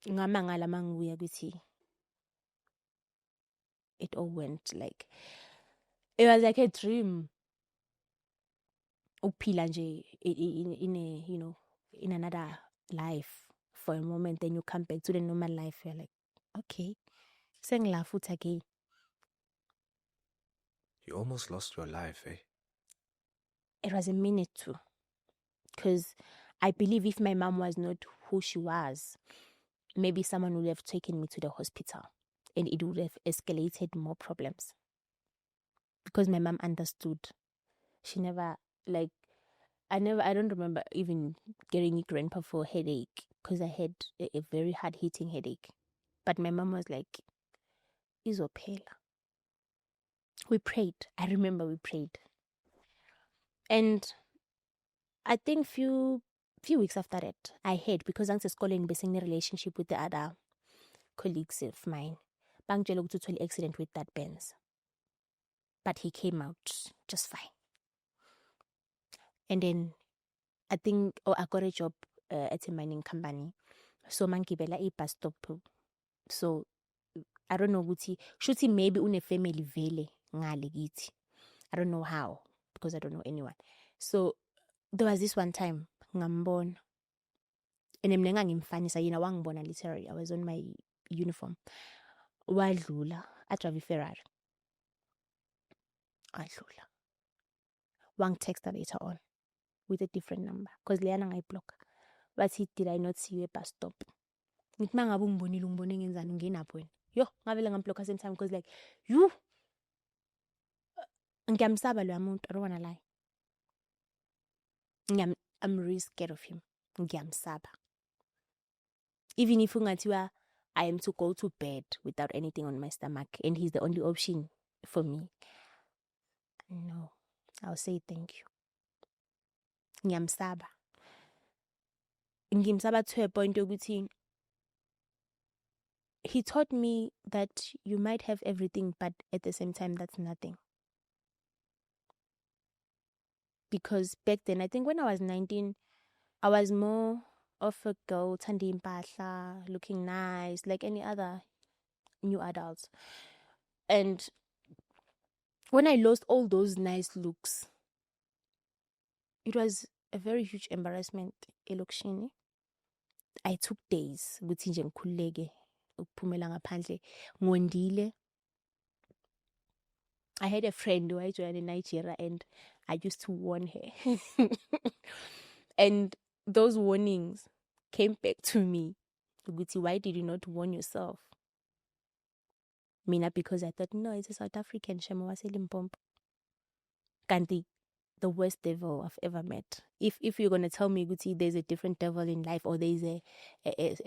ngamangala mangibuya ukuthi it all went like, it was like a dream. Ukuphila nje in a, you know, in another life for a moment, then you come back to the normal life. You're like, okay, sengila futhi again. You almost lost your life, eh? It was a minute too, because I believe if my mom was not who she was, maybe someone would have taken me to the hospital, and it would have escalated more problems. Because my mom understood. She never, like, I don't remember even getting a grandpa for a headache because I had a very hard hitting headache. But my mom was like, izophela. We prayed. I remember we prayed. And I think few weeks after that, I heard, because I'm in a relationship with the other colleagues of mine. Bangitshela ukuthi uthole accident with that Benz. But he came out just fine. And then I think I got a job at a mining company. So mangibela bus stop. So I don't know ukuthi shuthi maybe une family vele ngale kithi. I don't know how because I don't know anyone. So there was this one time ngambona. And mina ngangimfanisa yena wangibona literally. I was on my uniform. Wadlula, I drive a Ferrari. Wadlula. Wangitexta later on with a different number because leyana ngayiblock. But he did I not see you at bus stop? Ngithi mangabe ungibonile ngenzani ungenapho wena. Yo, ngavele ngamblock same time because like you ngiyamsaba lo muntu, I don't wanna lie. I'm really scared of him. Ngiyamsaba. Even if ungathiwa I am to go to bed without anything on my stomach and he's the only option for me. No, I'll say thank you. Ngiyamsaba. Ngimsaba to a point yokuthi he taught me that you might have everything, but at the same time, that's nothing. Because back then, I think when I was 19, I was more of a girl, thandi impahla, looking nice, like any other new adults. And when I lost all those nice looks, it was a very huge embarrassment, elokishini. I took days ukuthi nje ngikhululeke ukuphumela ngaphandle ngondile. I had a friend who I joined in Nigeria and I used to warn her. And those warnings came back to me. Ukuthi, why did you not warn yourself? Mina, because I thought, no, it's a South African Shema Limpopo. Kanti, the worst devil I've ever met. If you're gonna tell me, Guti, there's a different devil in life or there's a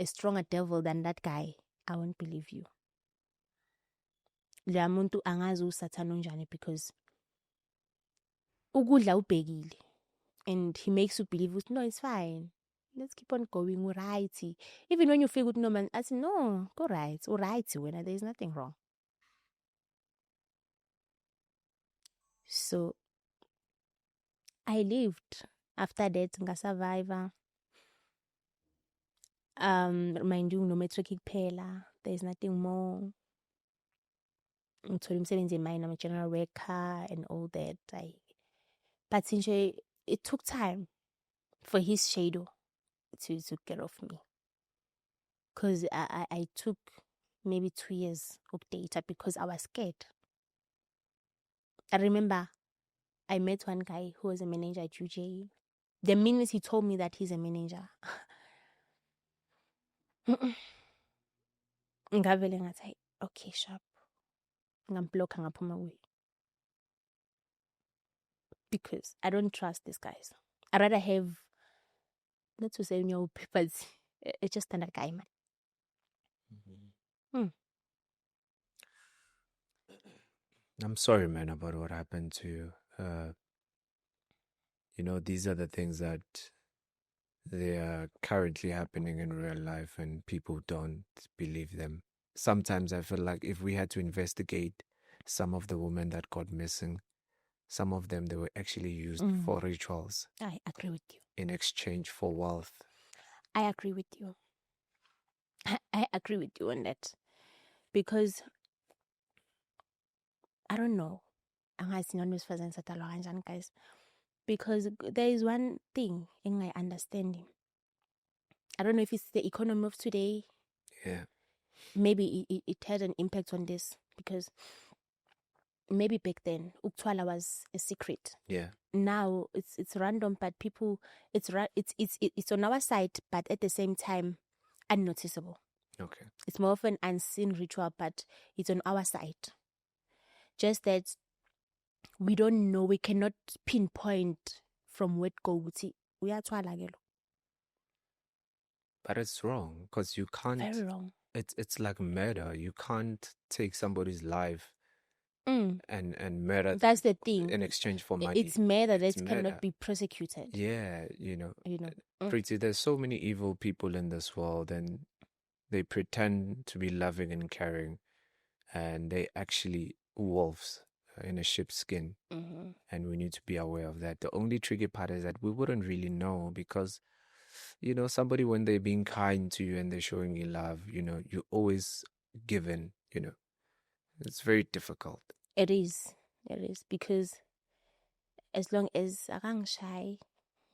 stronger devil than that guy, I won't believe you. La muntu angazi usathana onjani because ukudla ubhekile and he makes you believe no, it's fine. Let's keep on going. We're right. Even when you feel good, no man, I say no, go right. We're right when there's nothing wrong. So I lived after that, nga survivor. Mind you, no matric kuphela, there's nothing more. Ngithola umsebenzi in mine, I'm a general worker and all that. But since it took time for his shadow to get off me. Because I took maybe 2 years of data because I was scared. I remember I met one guy who was a manager at UJ. The minute he told me that he's a manager, ngavele ngathi okay, sharp. Ngamblock ngaphuma kuye. Because I don't trust these guys. I'd rather have, not to say no, but it's just standard guy, man. I'm sorry, man, about what happened to you. You know, these are the things that they are currently happening in real life and people don't believe them. Sometimes I feel like if we had to investigate some of the women that got missing, some of them, they were actually used for rituals. I agree with you. In exchange for wealth. I agree with you. I agree with you on that. Because I don't know. Guys. Because there is one thing in my understanding. I don't know if it's the economy of today. Yeah. Maybe it had an impact on this because maybe back then Uktwala was a secret. Yeah. Now it's random, but people it's on our side, but at the same time unnoticeable. Okay. It's more of an unseen ritual, but it's on our side. Just that we don't know, we cannot pinpoint from where it goes. But it's wrong because you can't. Very wrong. It's like murder. You can't take somebody's life and murder. That's the thing. In exchange for money. It's murder that cannot be prosecuted. Yeah, Pretty, there's so many evil people in this world and they pretend to be loving and caring and they actually wolves in a sheep's skin. And we need to be aware of that. The only tricky part is that we wouldn't really know because somebody, when they're being kind to you and they're showing you love, you're always given, it's very difficult. It is because as long as akang shy,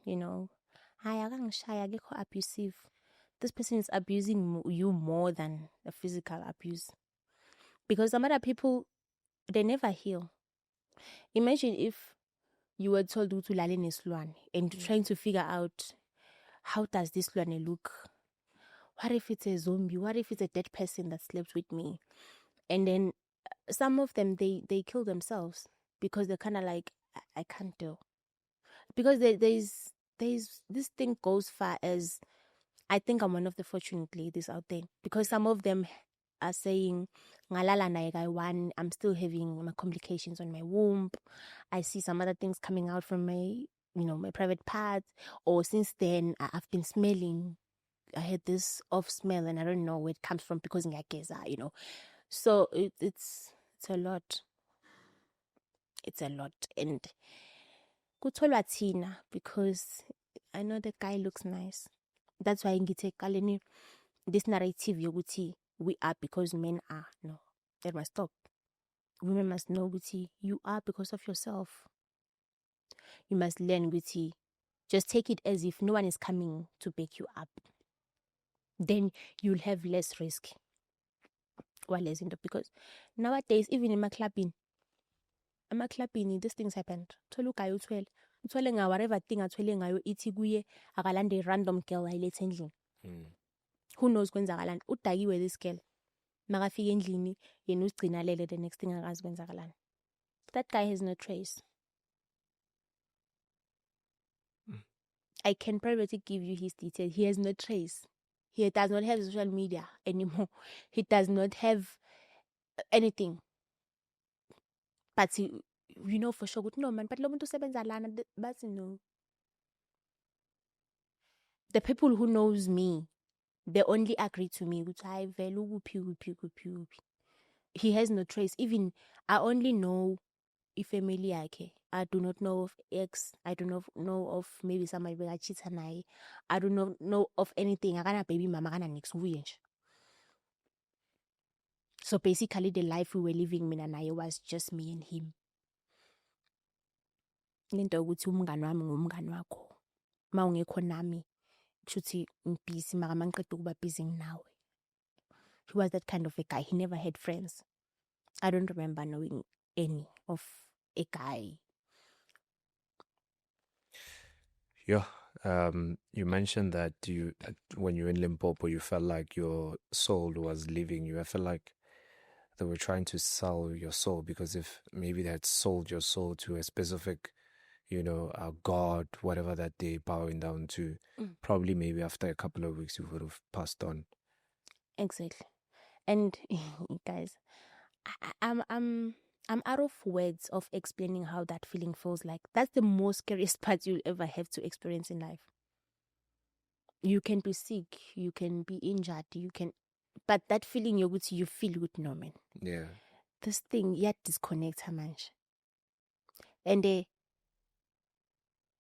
akang shy, akekho abusive, this person is abusing you more than the physical abuse. Because some other people, they never heal. Imagine if you were told to lale nesilwane and trying to figure out how does this silwane look? What if it's a zombie? What if it's a dead person that slept with me? And then some of them, they kill themselves because they're kind of like, I can't do. Because there's this thing goes far as, I think I'm one of the fortunate ladies out there. Because some of them are saying, I'm still having my complications on my womb. I see some other things coming out from my my private parts, or since then I've been smelling. I had this off smell and I don't know where it comes from because so it's a lot. It's a lot. And kutholwa thina because I know the guy looks nice. That's why ngithe kaleni this narrative yokuthi we are because men are. No, it must stop. Women must know ukuthi you are because of yourself. You must learn ukuthi just take it as if no one is coming to back you up. Then you'll have less risk. Because nowadays, even in my clubbing, these things happened. Tholu guy uthwele nga whatever thing athwele ngayo ithi kuye akalande random girl ayilethe endlini. Who knows kwenzakalani? Udakiwe this girl. Makafika endlini yena uzigcina lele, the next thing akazi kwenzakalani. That guy has no trace. I can privately give you his details. He has no trace. He does not have social media anymore. He does not have anything. But for sure, no man. But lo muntu usebenza lana, but no. The people who knows me, they only agree to me. He has no trace. Even I only know if family yake. I do not know of ex. I do not know of maybe somebody that cheats on I. I do not know of anything. I can't baby mama can't next week. So basically, the life we were living, mina naye, was just me and him. Into ukuthi umngani wami ngumngani wakho. Mawungekho nami, kushuthi ngibusy mara mangiqeda ukuba busy nawe. He was that kind of a guy. He never had friends. I don't remember knowing any of a guy. Yeah. You mentioned that when you were in Limpopo, you felt like your soul was leaving you. I felt like they were trying to sell your soul, because if maybe they had sold your soul to a specific, god, whatever that they bowing down to, probably maybe after a couple of weeks you would have passed on. Exactly. And guys, I'm out of words of explaining how that feeling feels like. That's the most scariest part you'll ever have to experience in life. You can be sick, you can be injured, but that feeling you feel good, no man. Yeah. This thing yet disconnect her man. And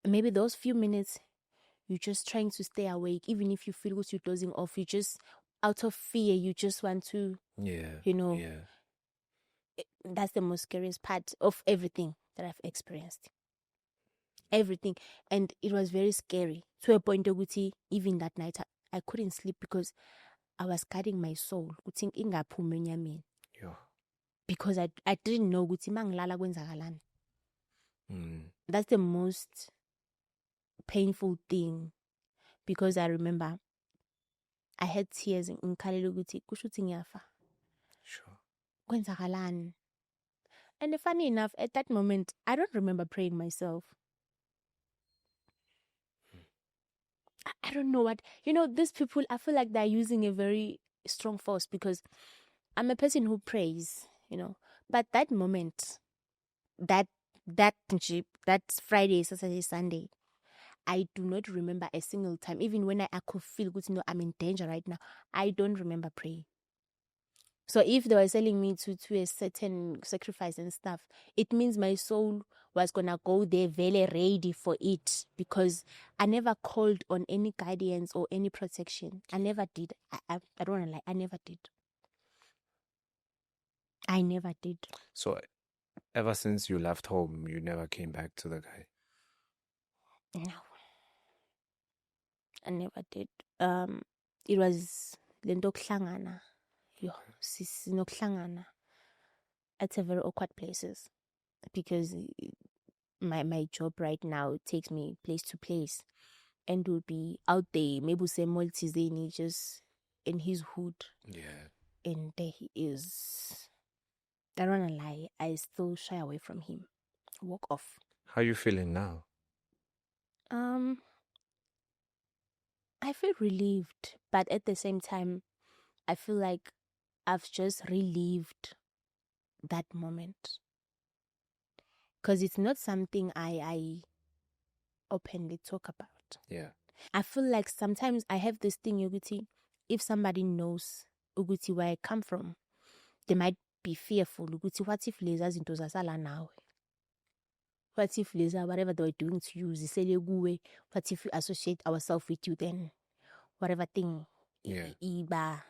maybe those few minutes you're just trying to stay awake, even if you feel good, you're dozing off, you just out of fear, you just want to, that's the most scariest part of everything that I've experienced. Everything. And it was very scary to a point of even that night I couldn't sleep because I was guarding my soul. Because I didn't know that's the most painful thing, because I remember I had tears in Kaliluguti. Sure. And funny enough, at that moment, I don't remember praying myself. I don't know what, these people, I feel like they're using a very strong force, because I'm a person who prays, but that moment, that Friday, Saturday, Sunday, I do not remember a single time. Even when I could feel good, I'm in danger right now, I don't remember praying. So if they were selling me to a certain sacrifice and stuff, it means my soul was gonna go there very ready for it, because I never called on any guidance or any protection. I never did. I don't wanna lie, I never did. I never did. So ever since you left home, you never came back to the guy? No. I never did. It was lento kuhlangana. Sinokuhlangana at a very awkward places, because my job right now takes me place to place, and will be out there, maybe say multi just in his hood. Yeah. And there he is. I don't wanna lie, I still shy away from him. Walk off. How are you feeling now? I feel relieved, but at the same time, I feel like I've just relived that moment, because it's not something I openly talk about. Yeah. I feel like sometimes I have this thing, Uguti, if somebody knows Uguti where I come from, they might be fearful. Uguti, what if lasers into Zasala now? What if laser, whatever they were doing to you, what if we associate ourselves with you, then whatever thing, Iba,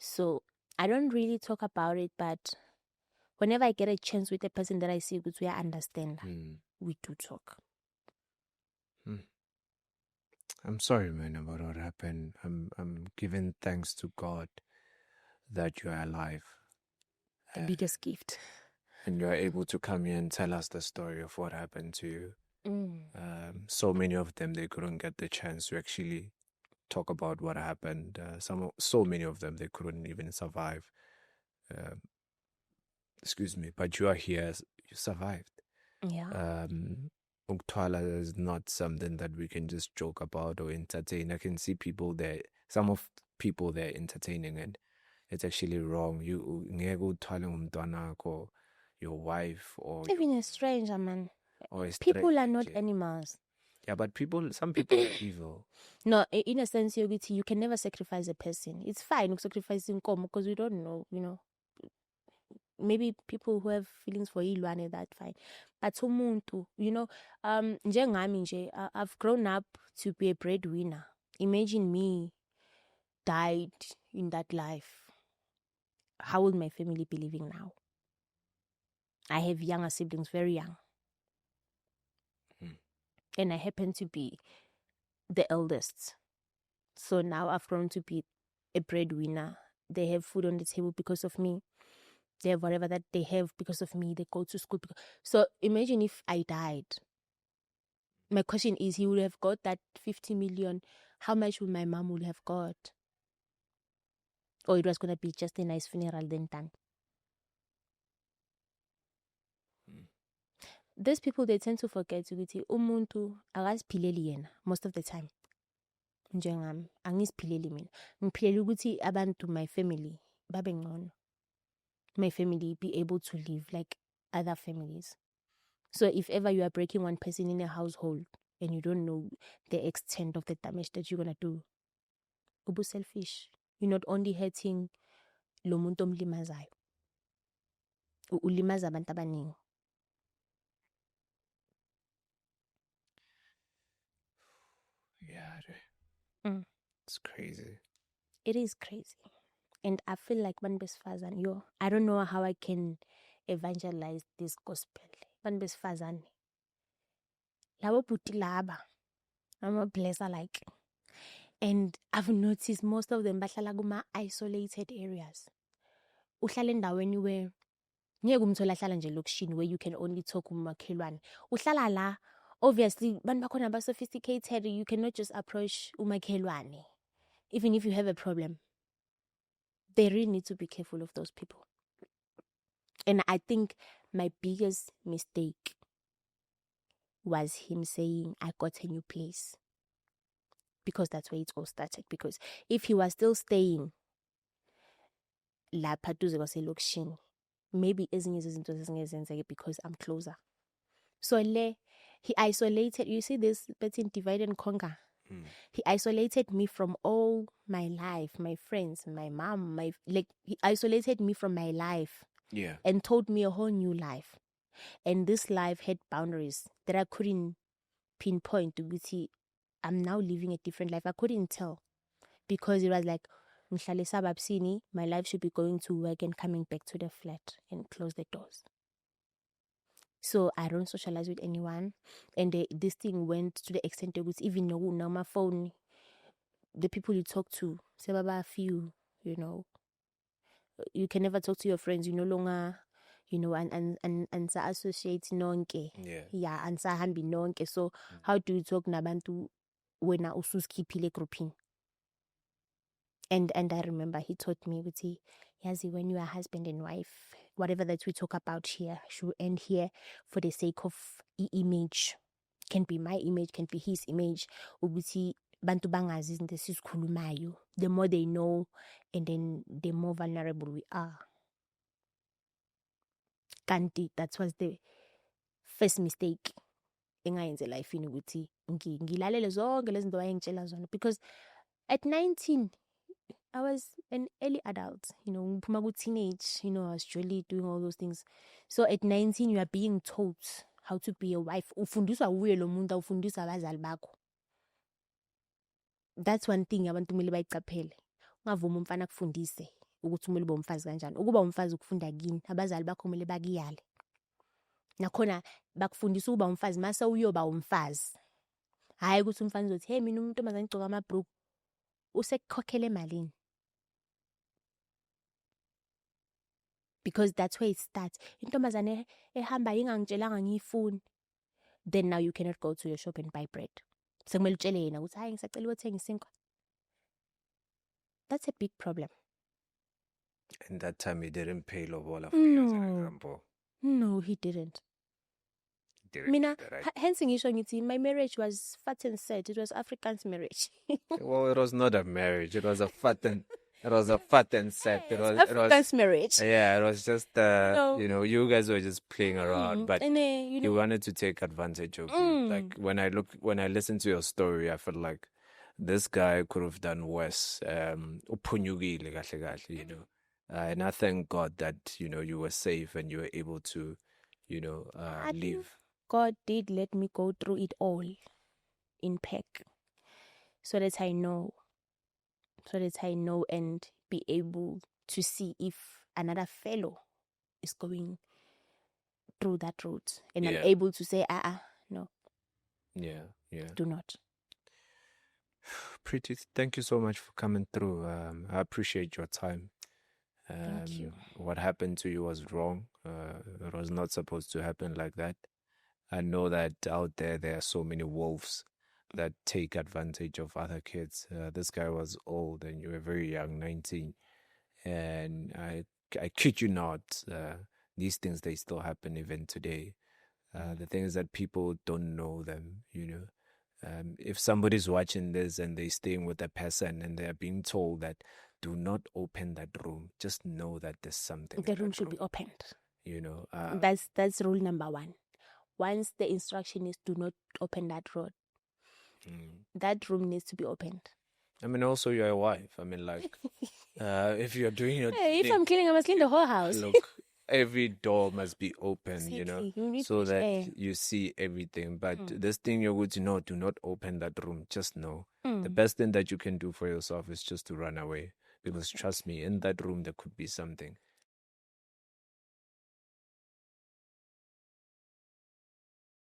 So I don't really talk about it, but whenever I get a chance with a person that I see, Uguti, I understand. We do talk. I'm sorry, man, about what happened. I'm giving thanks to God that you are alive. The biggest gift. And you are able to come here and tell us the story of what happened to you. So many of them, they couldn't get the chance to actually talk about what happened. So many of them, they couldn't even survive. Excuse me, but you are here. You survived. Yeah. Uktwala is not something that we can just joke about or entertain. I can see people there, some of people there entertaining, and it's actually wrong. You or your wife, or even a stranger, man. Or people are not animals. Yeah, but some people are evil. No, in a sense, you can never sacrifice a person. It's fine sacrificing Komo, because we don't know, maybe people who have feelings for Ilwane, that's fine. But umuntu, njengami nje, I've grown up to be a breadwinner. Imagine me died in that life. How would my family be living now? I have younger siblings, very young. And I happen to be the eldest. So now I've grown to be a breadwinner. They have food on the table because of me. They have whatever that they have because of me. They go to school. So imagine if I died. My question is, he would have got that 50 million. How much would my mom would have got? or it was gonna be just a nice funeral then done. These people, they tend to forget ukuthi umuntu akaziphileli yena most of the time. Njengami angiziphileli mina, ngiphilele ukuthi abantu, my family babe ngcono, my family be able to live like other families. So if ever you are breaking one person in a household and you don't know the extent of the damage that you're gonna do, ubu selfish. You're not only hurting lo muntu omlimazayo, ulimaza abantu abaningi. Yeah, it's crazy. It is crazy. And I feel like bantu besifazane, I don't know how I can evangelize this gospel. Bantu besifazane, labo bhuti laba, I'm a blesser like. And I've noticed most of them bahlala kuma isolated areas. Uhlala endaweni where ngeke umthola hlala nje lokishini where you can only talk umakhelwane. Uhlala la, obviously bantu bakhona ba sophisticated, you cannot just approach umakhelwane even if you have a problem. They really need to be careful of those people. And I think my biggest mistake was him saying, I got a new place. Because that's where it all started. Because if he was still staying lapha duze kwaselokishini, maybe ezinye izinto zingezenzeke because I'm closer. So he isolated, you see this between divide and conquer. He isolated me from all my life, my friends, my mom, he isolated me from my life. Yeah. And told me a whole new life. And this life had boundaries that I couldn't pinpoint to be. I'm now living a different life. I couldn't tell because it was like, my life should be going to work and coming back to the flat and close the doors. So I don't socialize with anyone. And this thing went to the extent that even now my phone, the people you talk to, sebaba few, you know. You can never talk to your friends. You no longer, you know, and associate nonke. Yeah, and hambi nonke. So how do you talk nabantu wena ususkiphile grouping? And I remember he taught me, Yazi, when you are husband and wife, whatever that we talk about here should end here for the sake of image. Can be my image, can be his image. Ubuti bantu bangazi izinto esizikhulumayo. The more they know, and then the more vulnerable we are. Kanti, that was the first mistake engayenze life ini ukuthi ngilalele zonke lezi zinto wayengitshela zona, because at 19 I was an early adult, you know, teenage, you know, I was really doing all those things. So at 19 you are being taught how to be a wife. Ufundiswa uwe lo muntu, ufundiswa abazali bakho. That's one thing abantu kumele bayicaphele. Ungavuma umfana akufundise ukuthi kumele ube umfazi kanjani. Ukuba umfazi ukufunda kini, abazali bakho kumele bakuyale. Nakhona bakufundisa ukuba umfazi mase uyoba umfazi. Hayi ukuthi umfana uzothi, "Hey mina umuntu omazane ngigcoka amabhruku." Usekukhokhela emalini. Because that's where it starts. Intombazane ehamba ingangitshelanga ngiyifuni. Then now you cannot go to your shop and buy bread. Sekumele utshele yena ukuthi hayi ngisacela ukuthenga isinkwa. That's a big problem. And that time he didn't pay lobola for you, as an example. No, he didn't. Mina, hence ngisho ngithi my marriage was fat and sad. It was Afrikaans marriage. Well, it was not a marriage. It was a fat and set. It was Afrikaans marriage. Yeah, it was just you know, you guys were just playing around, but you wanted to take advantage of you. Like when I listened to your story, I felt like this guy could have done worse. Uphunyukile kahle kahle, you know. And I thank God that, you know, you were safe and you were able to, you know, live. God did let me go through it all in pack, so that I know and be able to see if another fellow is going through that route, and I'm able to say, no. Yeah. Do not. Pretty, thank you so much for coming through. I appreciate your time. Thank you. What happened to you was wrong. It was not supposed to happen like that. I know that out there are so many wolves that take advantage of other kids. This guy was old and you were very young, 19. And I kid you not, these things, they still happen even today. The thing is that people don't know them, you know. If somebody's watching this and they're staying with a person and they're being told that do not open that room, just know that there's something. The in room that should be opened. You know, That's rule number one. Once the instruction is do not open that road, that room needs to be opened. I mean, also you're a wife. I mean, like, if you're doing your Hey, if thing, I'm cleaning, I must clean the whole house. look, every door must be open, you know, Exactly. You need so fresh that air. you see everything. But this thing you're going to know, do not open that room. Just know the Mm. best thing that you can do for yourself is just to run away. Because trust me, in that room there could be something.